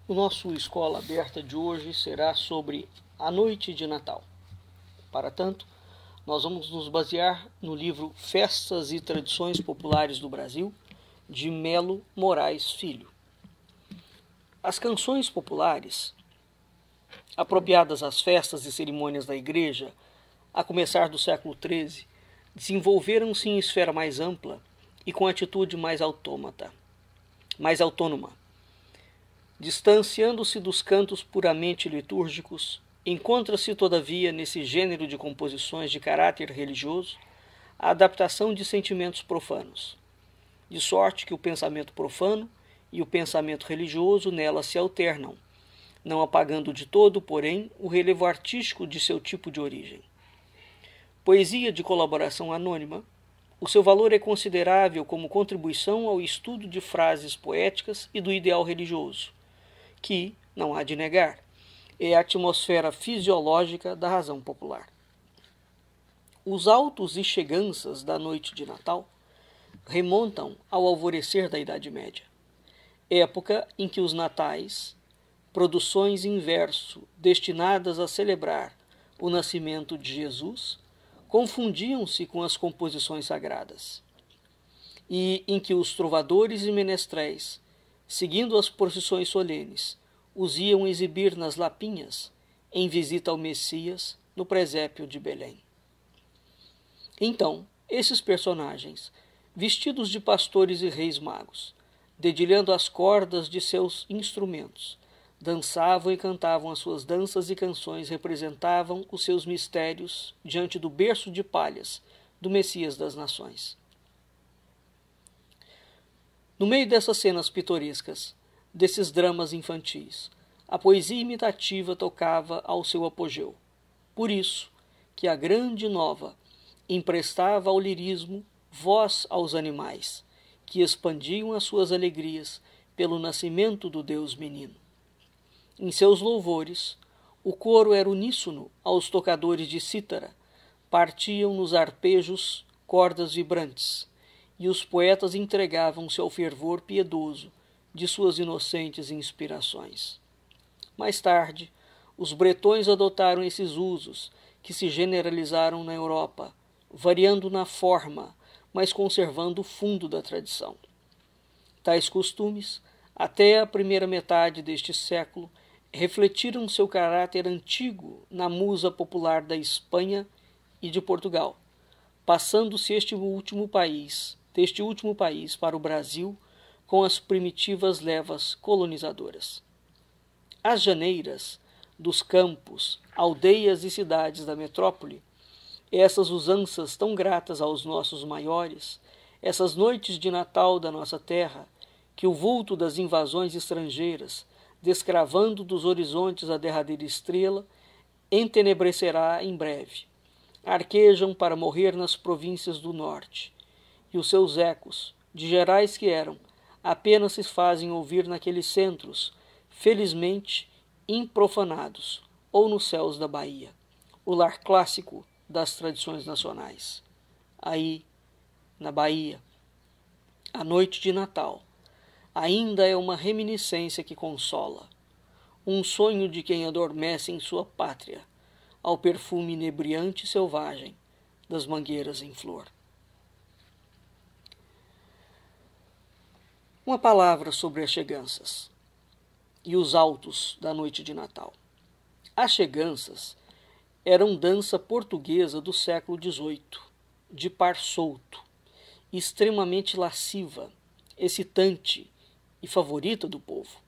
O nosso Escola Aberta de hoje será sobre a noite de Natal. Para tanto, nós vamos nos basear no livro Festas e Tradições Populares do Brasil, de Melo Moraes Filho. As canções populares, apropriadas às festas e cerimônias da Igreja, a começar do século XIII, desenvolveram-se em esfera mais ampla e com atitude mais autônoma. Distanciando-se dos cantos puramente litúrgicos, encontra-se, todavia, nesse gênero de composições de caráter religioso, a adaptação de sentimentos profanos, de sorte que o pensamento profano e o pensamento religioso nelas se alternam, não apagando de todo, porém, o relevo artístico de seu tipo de origem. Poesia de colaboração anônima, o seu valor é considerável como contribuição ao estudo de frases poéticas e do ideal religioso, que, não há de negar, é a atmosfera fisiológica da razão popular. Os autos e cheganças da noite de Natal remontam ao alvorecer da Idade Média, época em que os natais, produções em verso destinadas a celebrar o nascimento de Jesus, confundiam-se com as composições sagradas, e em que os trovadores e menestréis, seguindo as procissões solenes, os iam exibir nas lapinhas, em visita ao Messias, no presépio de Belém. Então, esses personagens, vestidos de pastores e reis magos, dedilhando as cordas de seus instrumentos, dançavam e cantavam as suas danças e canções, representavam os seus mistérios diante do berço de palhas do Messias das Nações. No meio dessas cenas pitorescas, desses dramas infantis, a poesia imitativa tocava ao seu apogeu. Por isso que a grande nova emprestava ao lirismo voz aos animais, que expandiam as suas alegrias pelo nascimento do Deus menino. Em seus louvores, o coro era uníssono aos tocadores de cítara, partiam nos arpejos cordas vibrantes, e os poetas entregavam-se ao fervor piedoso de suas inocentes inspirações. Mais tarde, os bretões adotaram esses usos, que se generalizaram na Europa, variando na forma, mas conservando o fundo da tradição. Tais costumes, até a primeira metade deste século, refletiram seu caráter antigo na musa popular da Espanha e de Portugal, passando-se deste último país para o Brasil com as primitivas levas colonizadoras. As janeiras dos campos, aldeias e cidades da metrópole, essas usanças tão gratas aos nossos maiores, essas noites de Natal da nossa terra, que o vulto das invasões estrangeiras, descravando dos horizontes a derradeira estrela, entenebrecerá em breve. Arquejam para morrer nas províncias do norte, e os seus ecos, de gerais que eram, apenas se fazem ouvir naqueles centros, felizmente improfanados, ou nos céus da Bahia, o lar clássico das tradições nacionais. Aí, na Bahia, a noite de Natal ainda é uma reminiscência que consola, um sonho de quem adormece em sua pátria, ao perfume inebriante e selvagem das mangueiras em flor. Uma palavra sobre as cheganças e os autos da noite de Natal. As cheganças eram dança portuguesa do século XVIII, de par solto, extremamente lasciva, excitante e favorita do povo.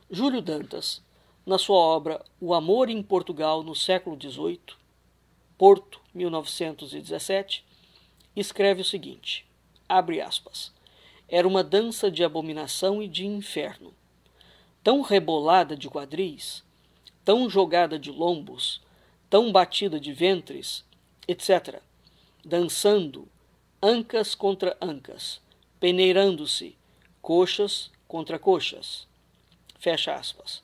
Júlio Dantas, na sua obra O Amor em Portugal no século XVIII, Porto, 1917, escreve o seguinte, abre aspas, era uma dança de abominação e de inferno, tão rebolada de quadris, tão jogada de lombos, tão batida de ventres, etc., dançando ancas contra ancas, peneirando-se, coxas contra coxas. Fecha aspas.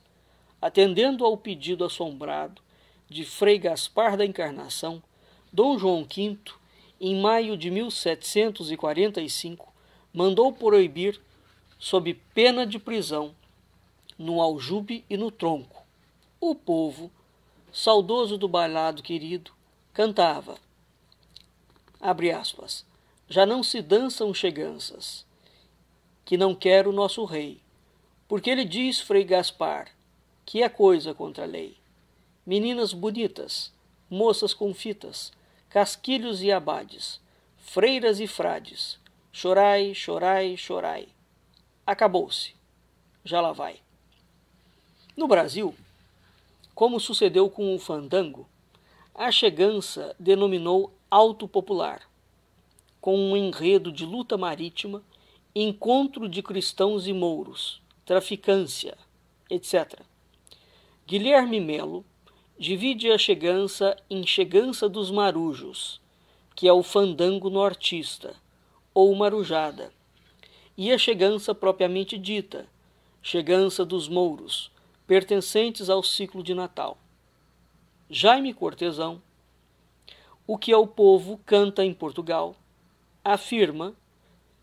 Atendendo ao pedido assombrado de Frei Gaspar da Encarnação, Dom João V, em maio de 1745, mandou proibir, sob pena de prisão, no aljube e no tronco. O povo, saudoso do bailado querido, cantava, abre aspas, já não se dançam cheganças, que não quer o nosso rei, porque ele diz, Frei Gaspar, que é coisa contra a lei. Meninas bonitas, moças com fitas, casquilhos e abades, freiras e frades, chorai, chorai, chorai. Acabou-se, já lá vai. No Brasil, como sucedeu com o fandango, a chegança denominou alto popular, com um enredo de luta marítima, encontro de cristãos e mouros, traficância, etc. Guilherme Melo divide a chegança em chegança dos marujos, que é o fandango nortista, ou marujada, e a chegança propriamente dita, chegança dos mouros, pertencentes ao ciclo de Natal. Jaime Cortesão, o que o povo canta em Portugal, afirma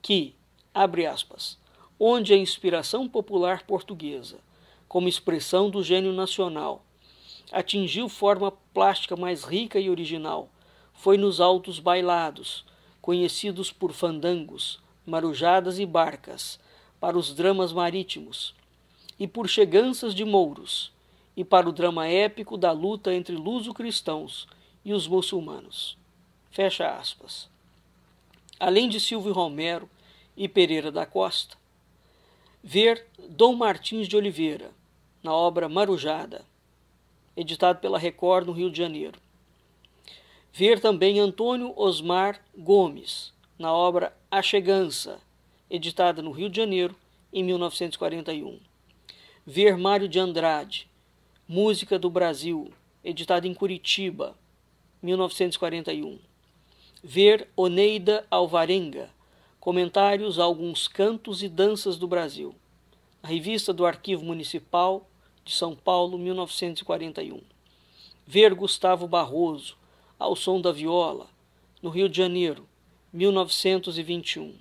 que, abre aspas, onde a inspiração popular portuguesa, como expressão do gênio nacional, atingiu forma plástica mais rica e original, foi nos altos bailados, conhecidos por fandangos, marujadas e barcas, para os dramas marítimos, e por cheganças de mouros, e para o drama épico da luta entre luso-cristãos e os muçulmanos. Fecha aspas. Além de Silvio Romero e Pereira da Costa, ver Dom Martins de Oliveira, na obra Marujada, editado pela Record no Rio de Janeiro. Ver também Antônio Osmar Gomes, na obra A Chegança, editada no Rio de Janeiro em 1941. Ver Mário de Andrade, Música do Brasil, editado em Curitiba, 1941. Ver Oneida Alvarenga, Comentários a alguns cantos e danças do Brasil, a revista do Arquivo Municipal de São Paulo, 1941. Ver Gustavo Barroso, Ao Som da Viola, no Rio de Janeiro, 1921.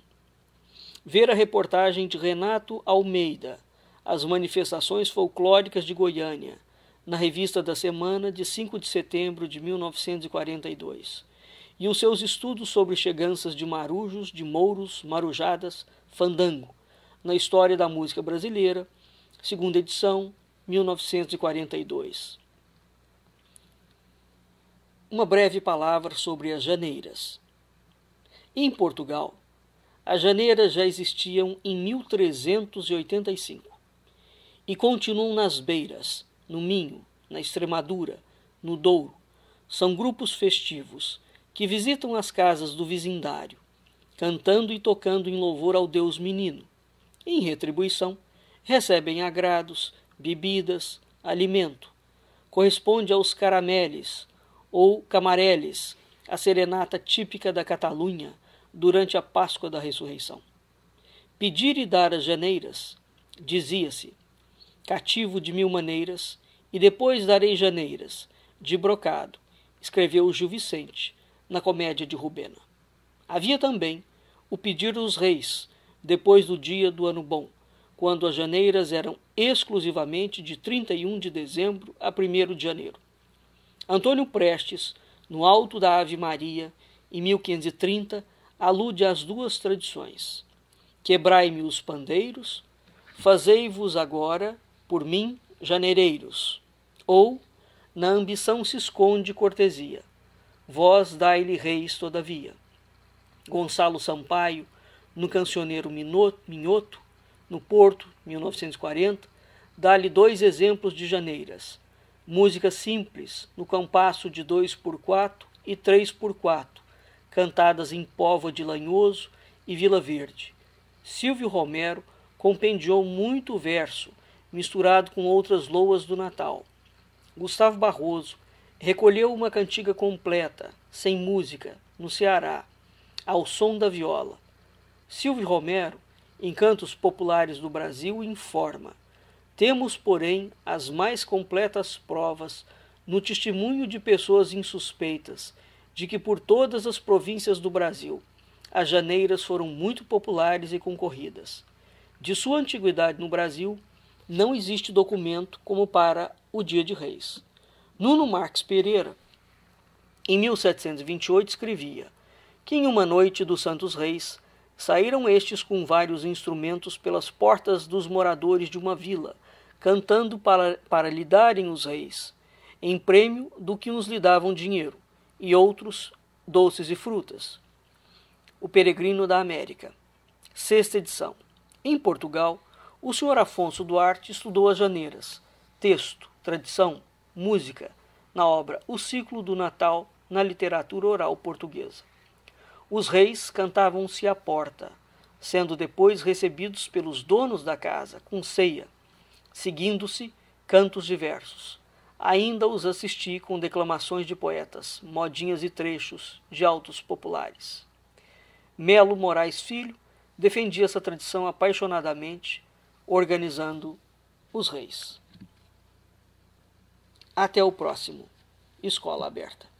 Ver a reportagem de Renato Almeida, As Manifestações Folclóricas de Goiânia, na Revista da Semana, de 5 de setembro de 1942, e os seus estudos sobre cheganças de marujos, de mouros, marujadas, fandango, na História da Música Brasileira, segunda edição, 1942. Uma breve palavra sobre as janeiras. Em Portugal, as janeiras já existiam em 1385 e continuam nas Beiras, no Minho, na Extremadura, no Douro. São grupos festivos que visitam as casas do vizindário, cantando e tocando em louvor ao Deus Menino. Em retribuição, recebem agrados, bebidas, alimento. Corresponde aos carameles ou camareles, a serenata típica da Catalunha durante a Páscoa da Ressurreição. Pedir e dar as janeiras, dizia-se, cativo de mil maneiras, e depois darei janeiras, de brocado, escreveu Gil Vicente, na Comédia de Rubena. Havia também o pedir dos reis, depois do dia do Ano Bom, quando as janeiras eram exclusivamente de 31 de dezembro a 1º de janeiro. Antônio Prestes, no Alto da Ave Maria, em 1530, alude às duas tradições. Quebrai-me os pandeiros, fazei-vos agora, por mim, janeireiros. Ou, na ambição se esconde cortesia, vós dai-lhe reis todavia. Gonçalo Sampaio, no Cancioneiro Minhoto, no Porto, 1940, dá-lhe 2 exemplos de janeiras. Música simples, no compasso de 2x4 e 3x4, cantadas em Póvoa de Lanhoso e Vila Verde. Silvio Romero compendiou muito verso, misturado com outras loas do Natal. Gustavo Barroso recolheu uma cantiga completa, sem música, no Ceará, ao som da viola. Silvio Romero, em Cantos Populares do Brasil, informa: temos, porém, as mais completas provas no testemunho de pessoas insuspeitas de que por todas as províncias do Brasil as janeiras foram muito populares e concorridas. De sua antiguidade no Brasil, não existe documento como para o Dia de Reis. Nuno Marques Pereira, em 1728, escrevia que em uma noite dos Santos Reis saíram estes com vários instrumentos pelas portas dos moradores de uma vila, cantando para lhe darem os reis, em prêmio do que uns lhe davam dinheiro, e outros doces e frutas. O Peregrino da América, sexta edição. Em Portugal, o Sr. Afonso Duarte estudou as janeiras, texto, tradição, música, na obra O Ciclo do Natal na literatura oral portuguesa. Os reis cantavam-se à porta, sendo depois recebidos pelos donos da casa, com ceia, seguindo-se cantos diversos. Ainda os assisti com declamações de poetas, modinhas e trechos de autos populares. Melo Moraes Filho defendia essa tradição apaixonadamente, organizando os reis. Até o próximo Escola Aberta.